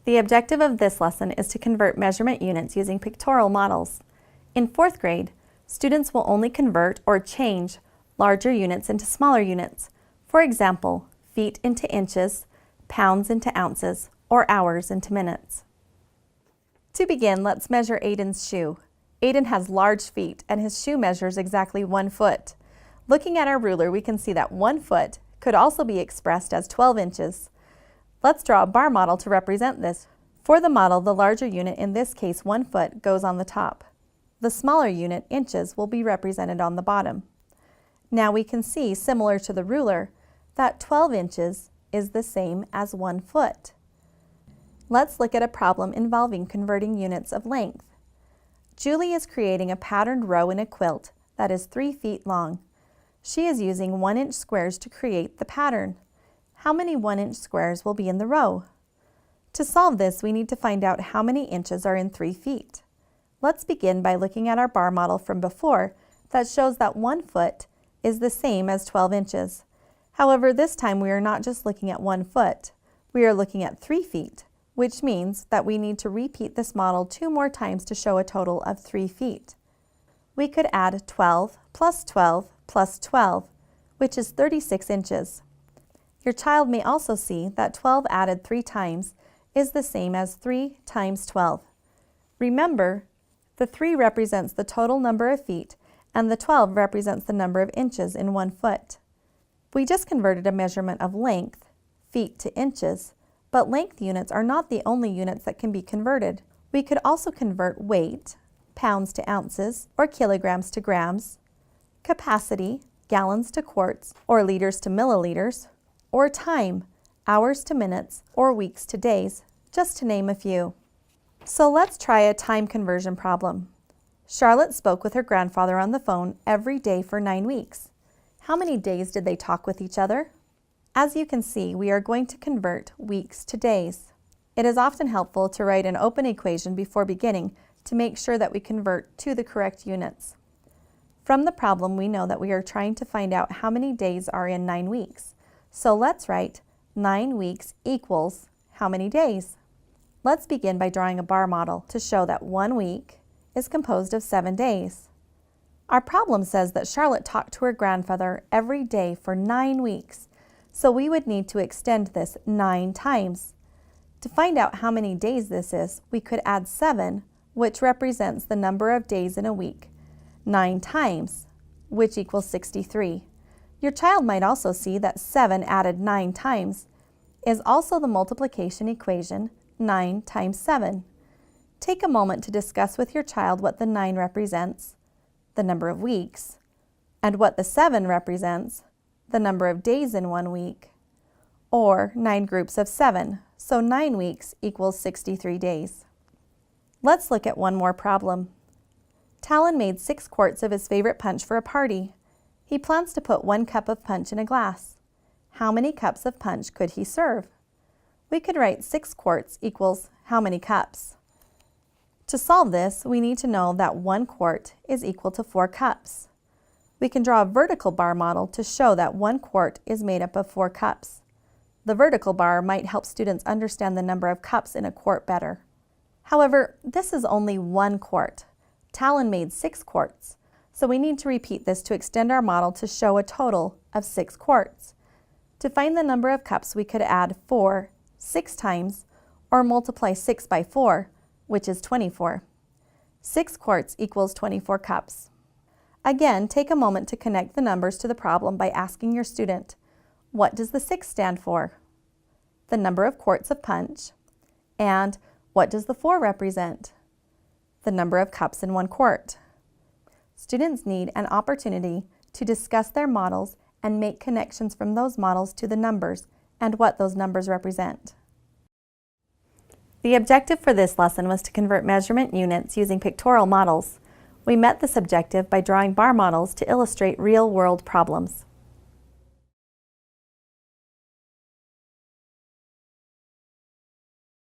The objective of this lesson is to convert measurement units using pictorial models. In 4th grade, students will only convert or change larger units into smaller units. For example, feet into inches, pounds into ounces, or hours into minutes. To begin, let's measure Aiden's shoe. Aiden has large feet and his shoe measures exactly 1 foot. Looking at our ruler, we can see that 1 foot could also be expressed as 12 inches. Let's draw a bar model to represent this. For the model, the larger unit, in this case 1 foot, goes on the top. The smaller unit, inches, will be represented on the bottom. Now we can see, similar to the ruler, that 12 inches is the same as 1 foot. Let's look at a problem involving converting units of length. Julie is creating a patterned row in a quilt that is 3 feet long. She is using 1-inch squares to create the pattern. How many 1-inch squares will be in the row? To solve this, we need to find out how many inches are in 3 feet. Let's begin by looking at our bar model from before that shows that 1 foot is the same as 12 inches. However, this time we are not just looking at 1 foot. We are looking at 3 feet, which means that we need to repeat this model 2 more times to show a total of 3 feet. We could add 12 plus 12 plus 12, which is 36 inches. Your child may also see that 12 added 3 times is the same as 3 times 12. Remember, the 3 represents the total number of feet and the 12 represents the number of inches in 1 foot. We just converted a measurement of length, feet to inches, but length units are not the only units that can be converted. We could also convert weight, pounds to ounces, or kilograms to grams, capacity, gallons to quarts, or liters to milliliters, or time, hours to minutes, or weeks to days, just to name a few. So let's try a time conversion problem. Charlotte spoke with her grandfather on the phone every day for 9 weeks. How many days did they talk with each other? As you can see, we are going to convert weeks to days. It is often helpful to write an open equation before beginning to make sure that we convert to the correct units. From the problem, we know that we are trying to find out how many days are in 9 weeks. So let's write 9 weeks equals how many days? Let's begin by drawing a bar model to show that 1 week is composed of 7 days. Our problem says that Charlotte talked to her grandfather every day for 9 weeks, so we would need to extend this 9 times. To find out how many days this is, we could add 7, which represents the number of days in a week, 9 times, which equals 63. Your child might also see that 7 added 9 times is also the multiplication equation 9 times 7. Take a moment to discuss with your child what the 9 represents, the number of weeks, and what the 7 represents, the number of days in 1 week, or 9 groups of 7, so 9 weeks equals 63 days. Let's look at one more problem. Talon made 6 quarts of his favorite punch for a party. He plans to put 1 cup of punch in a glass. How many cups of punch could he serve? We could write 6 quarts equals how many cups? To solve this, we need to know that 1 quart is equal to 4 cups. We can draw a vertical bar model to show that 1 quart is made up of 4 cups. The vertical bar might help students understand the number of cups in a quart better. However, this is only 1 quart. Talon made 6 quarts. So we need to repeat this to extend our model to show a total of 6 quarts. To find the number of cups, we could add 4 6 times or multiply 6 by 4, which is 24. 6 quarts equals 24 cups. Again, take a moment to connect the numbers to the problem by asking your student, what does the 6 stand for? The number of quarts of punch. And what does the 4 represent? The number of cups in 1 quart. Students need an opportunity to discuss their models and make connections from those models to the numbers and what those numbers represent. The objective for this lesson was to convert measurement units using pictorial models. We met this objective by drawing bar models to illustrate real-world problems.